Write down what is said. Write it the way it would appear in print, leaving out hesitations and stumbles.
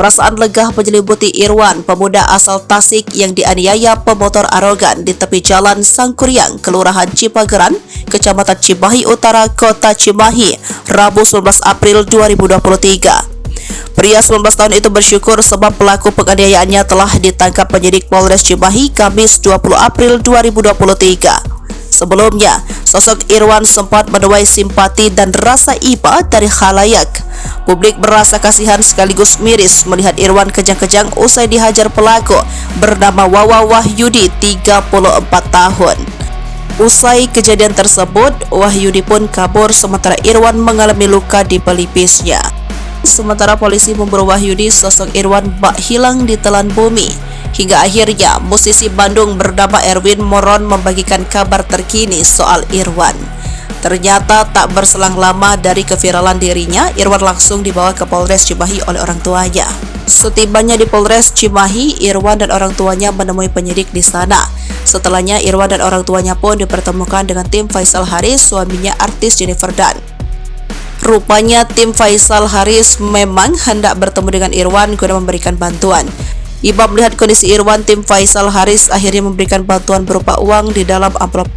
Perasaan lega menyelimuti Irwan, pemuda asal Tasik yang dianiaya pemotor arogan di tepi jalan Sangkuriang, Kelurahan Cipageran, Kecamatan Cimahi Utara, Kota Cimahi, Rabu 19 April 2023. Pria 19 tahun itu bersyukur sebab pelaku penganiayaannya telah ditangkap penyidik Polres Cimahi Kamis 20 April 2023. Sebelumnya, sosok Irwan sempat menuai simpati dan rasa iba dari khalayak. Publik merasa kasihan sekaligus miris melihat Irwan kejang-kejang usai dihajar pelaku bernama Wawa Wahyudi, 34 tahun. Usai kejadian tersebut, Wahyudi pun kabur sementara Irwan mengalami luka di pelipisnya. Sementara polisi memburu Wahyudi, sosok Irwan bak hilang di telan bumi. Hingga akhirnya musisi Bandung bernama Erwin Moron membagikan kabar terkini soal Irwan. Ternyata tak berselang lama dari keviralan dirinya, Irwan langsung dibawa ke Polres Cimahi oleh orang tuanya. Setibanya di Polres Cimahi, Irwan dan orang tuanya menemui penyidik di sana. Setelahnya, Irwan dan orang tuanya pun dipertemukan dengan tim Faisal Haris, suaminya artis Jennifer Dunn. Rupanya tim Faisal Haris memang hendak bertemu dengan Irwan guna memberikan bantuan. Iba melihat kondisi Irwan, tim Faisal Haris akhirnya memberikan bantuan berupa uang di dalam amplop